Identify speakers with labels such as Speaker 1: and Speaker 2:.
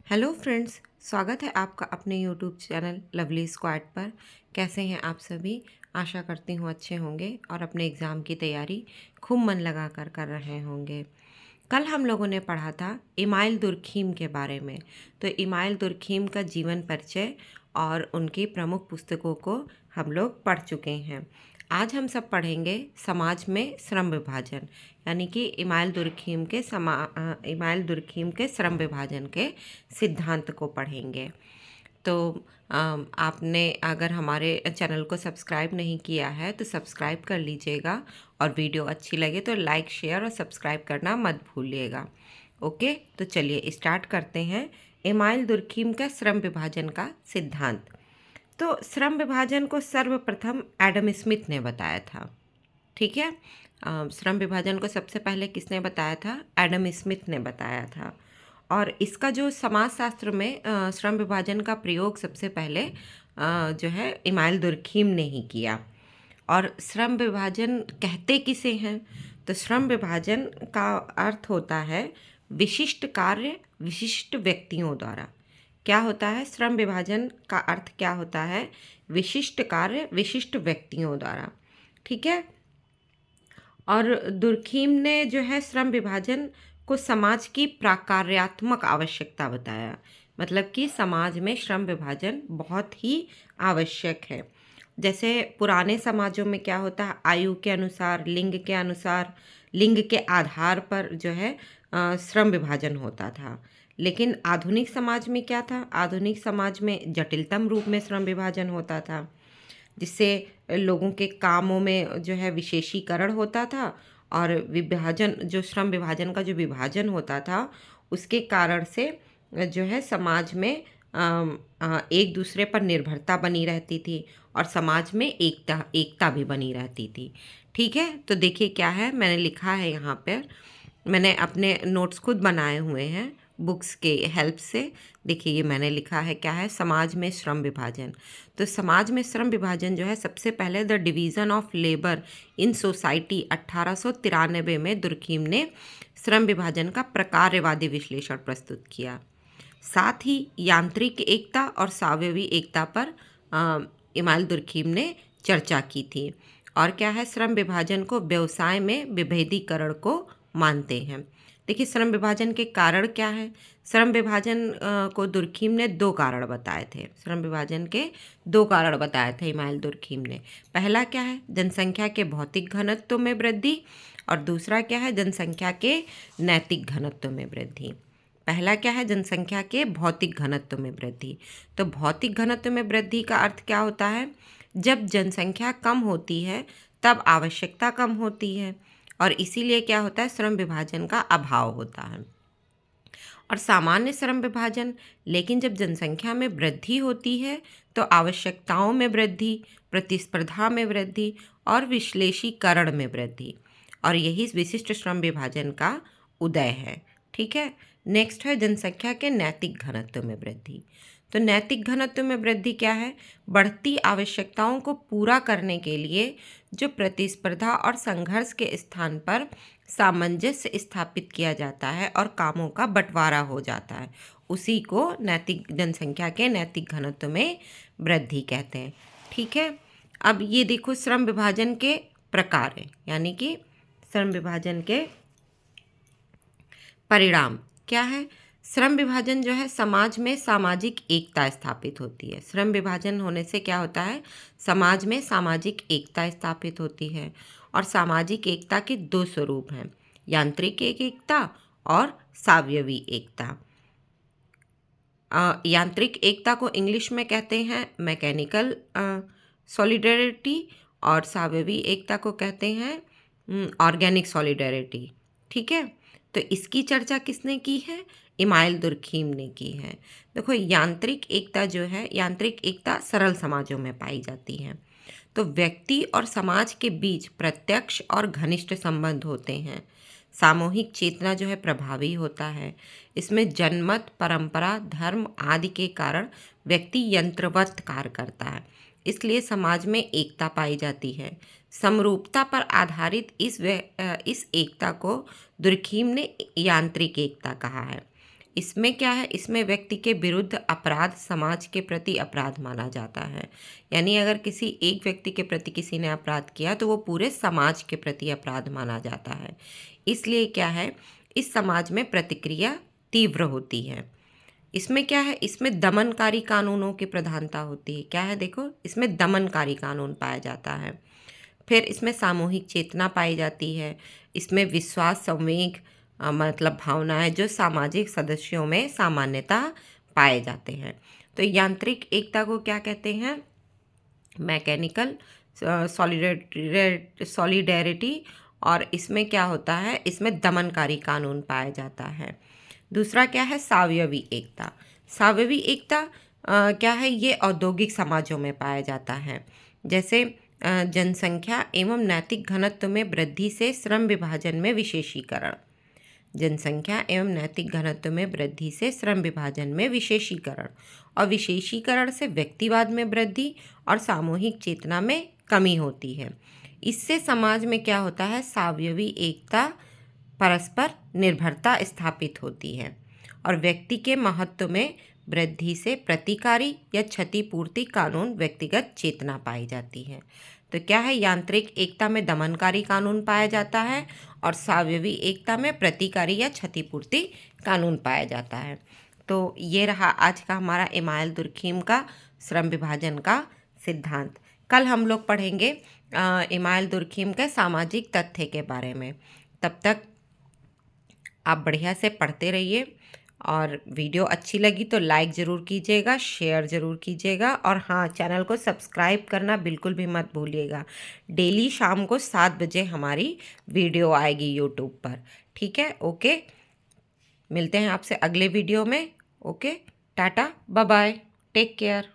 Speaker 1: Hello friends, स्वागत है आपका अपने यूट्यूब चैनल लवली स्क्वाड पर। कैसे हैं आप सभी? आशा करती हूँ अच्छे होंगे और अपने एग्ज़ाम की तैयारी खूब मन लगा कर रहे होंगे। कल हम लोगों ने पढ़ा था इमाइल दुर्खीम के बारे में। तो इमाइल दुर्खीम का जीवन परिचय और उनकी प्रमुख पुस्तकों को हम लोग पढ़ चुके हैं। आज हम सब पढ़ेंगे समाज में श्रम विभाजन, यानी कि इमाइल दुर्खीम के श्रम विभाजन के सिद्धांत को पढ़ेंगे। तो आपने अगर हमारे चैनल को सब्सक्राइब नहीं किया है तो सब्सक्राइब कर लीजिएगा, और वीडियो अच्छी लगे तो लाइक शेयर और सब्सक्राइब करना मत भूलिएगा। ओके, तो चलिए स्टार्ट करते हैं। इमाइल दुर्खीम का श्रम विभाजन का सिद्धांत। तो श्रम विभाजन को सर्वप्रथम एडम स्मिथ ने बताया था। ठीक है, श्रम विभाजन को सबसे पहले किसने बताया था? एडम स्मिथ ने बताया था। और इसका जो समाजशास्त्र में श्रम विभाजन का प्रयोग सबसे पहले जो है इमाइल दुर्खीम ने ही किया। और श्रम विभाजन कहते किसे हैं? तो श्रम विभाजन का अर्थ होता है विशिष्ट कार्य विशिष्ट व्यक्तियों द्वारा। क्या होता है श्रम विभाजन का अर्थ? क्या होता है? विशिष्ट कार्य विशिष्ट व्यक्तियों द्वारा। ठीक है। और दुर्खीम ने जो है श्रम विभाजन को समाज की प्राकार्यात्मक आवश्यकता बताया। मतलब कि समाज में श्रम विभाजन बहुत ही आवश्यक है। जैसे पुराने समाजों में क्या होता है, आयु के अनुसार, लिंग के अनुसार, लिंग के आधार पर जो है श्रम विभाजन होता था। लेकिन आधुनिक समाज में क्या था? आधुनिक समाज में जटिलतम रूप में श्रम विभाजन होता था, जिससे लोगों के कामों में जो है विशेषीकरण होता था। और विभाजन, जो श्रम विभाजन का जो विभाजन होता था, उसके कारण से जो है समाज में एक दूसरे पर निर्भरता बनी रहती थी और समाज में एकता एकता भी बनी रहती थी। ठीक है, तो देखिए क्या है, मैंने लिखा है यहाँ पर। मैंने अपने नोट्स खुद बनाए हुए हैं बुक्स के हेल्प से। देखिए ये मैंने लिखा है क्या है, समाज में श्रम विभाजन। तो समाज में श्रम विभाजन जो है, सबसे पहले the division of labour in society 1893 में दुर्खीम ने श्रम विभाजन का प्रकारवादी विश्लेषण प्रस्तुत किया। साथ ही यांत्रिक एकता और सावयवी एकता पर इमाइल दुर्खीम ने चर्चा की थी। और क्या है, श्रम विभाजन को व्यवसाय में विभेदीकरण को मानते हैं। देखिए श्रम विभाजन के कारण क्या है। श्रम विभाजन को दुर्खीम ने दो कारण बताए थे। श्रम विभाजन के दो कारण बताए थे इमाइल दुर्खीम ने। पहला क्या है, जनसंख्या के भौतिक घनत्व में वृद्धि, और दूसरा क्या है, जनसंख्या के नैतिक घनत्व में वृद्धि। पहला क्या है, जनसंख्या के भौतिक घनत्व में वृद्धि। तो भौतिक घनत्व में वृद्धि का अर्थ क्या होता है? जब जनसंख्या कम होती है तब आवश्यकता कम होती है, और इसीलिए क्या होता है, श्रम विभाजन का अभाव होता है। और सामान्य श्रम विभाजन, लेकिन जब जनसंख्या में वृद्धि होती है तो आवश्यकताओं में वृद्धि, प्रतिस्पर्धा में वृद्धि और विश्लेषीकरण में वृद्धि, और यही विशिष्ट श्रम विभाजन का उदय है। ठीक है, नेक्स्ट है जनसंख्या के नैतिक घनत्व में वृद्धि। तो नैतिक घनत्व में वृद्धि क्या है? बढ़ती आवश्यकताओं को पूरा करने के लिए जो प्रतिस्पर्धा और संघर्ष के स्थान पर सामंजस्य स्थापित किया जाता है और कामों का बंटवारा हो जाता है, उसी को नैतिक जनसंख्या के नैतिक घनत्व में वृद्धि कहते हैं। ठीक है, अब ये देखो श्रम विभाजन के प्रकार हैं, यानी कि श्रम विभाजन के परिणाम क्या है। श्रम विभाजन जो है, समाज में सामाजिक एकता स्थापित होती है। श्रम विभाजन होने से क्या होता है, समाज में सामाजिक एकता स्थापित होती है। और सामाजिक एकता के दो स्वरूप हैं, यांत्रिक एकता और सावयवी एकता। यांत्रिक एकता को इंग्लिश में कहते हैं मैकेनिकल सॉलिडरिटी, और सावयवी एकता को कहते हैं ऑर्गेनिक सॉलिडरिटी। ठीक है, तो इसकी चर्चा किसने की है? इमाइल दुर्खीम ने की है। देखो यांत्रिक एकता जो है, यांत्रिक एकता सरल समाजों में पाई जाती है। तो व्यक्ति और समाज के बीच प्रत्यक्ष और घनिष्ठ संबंध होते हैं। सामूहिक चेतना जो है प्रभावी होता है। इसमें जनमत, परंपरा, धर्म आदि के कारण व्यक्ति यंत्रवत कार्य करता है, इसलिए समाज में एकता पाई जाती है। समरूपता पर आधारित इस एकता को दुर्खीम ने यांत्रिक एकता कहा है। इसमें क्या है, इसमें व्यक्ति के विरुद्ध अपराध समाज के प्रति अपराध माना जाता है। यानी अगर किसी एक व्यक्ति के प्रति किसी ने अपराध किया तो वो पूरे समाज के प्रति अपराध माना जाता है। इसलिए क्या है, इस समाज में प्रतिक्रिया तीव्र होती है। इसमें क्या है, इसमें दमनकारी कानूनों की प्रधानता होती है। क्या है, देखो इसमें दमनकारी कानून पाया जाता है। फिर इसमें सामूहिक चेतना पाई जाती है। इसमें विश्वास, संवेग मतलब भावनाएं जो सामाजिक सदस्यों में सामान्यतः पाए जाते हैं। तो यांत्रिक एकता को क्या कहते हैं, मैकेनिकल सॉलिडेरिटी। और इसमें क्या होता है, इसमें दमनकारी कानून पाया जाता है। दूसरा क्या है, सावयवी एकता। सावयवी एकता क्या है, ये औद्योगिक समाजों में पाया जाता है। जैसे जनसंख्या एवं नैतिक घनत्व में वृद्धि से श्रम विभाजन में विशेषीकरण। जनसंख्या एवं नैतिक घनत्व में वृद्धि से श्रम विभाजन में विशेषीकरण, और विशेषीकरण से व्यक्तिवाद में वृद्धि और सामूहिक चेतना में कमी होती है। इससे समाज में क्या होता है, सावयवी एकता, परस्पर निर्भरता स्थापित होती है, और व्यक्ति के महत्व में वृद्धि से प्रतिकारी या क्षतिपूर्ति कानून व्यक्तिगत चेतना पाई जाती है। तो क्या है, यांत्रिक एकता में दमनकारी कानून पाया जाता है और सावयवी एकता में प्रतिकारी या क्षतिपूर्ति कानून पाया जाता है। तो ये रहा आज का हमारा इमानुएल दुर्खीम का श्रम विभाजन का सिद्धांत। कल हम लोग पढ़ेंगे इमानुएल दुर्खीम के सामाजिक तथ्य के बारे में। तब तक आप बढ़िया से पढ़ते रहिए, और वीडियो अच्छी लगी तो लाइक ज़रूर कीजिएगा, शेयर ज़रूर कीजिएगा, और हाँ, चैनल को सब्सक्राइब करना बिल्कुल भी मत भूलिएगा। डेली शाम को 7 बजे हमारी वीडियो आएगी यूट्यूब पर। ठीक है, ओके, मिलते हैं आपसे अगले वीडियो में। Okay, tata, bye bye, take care.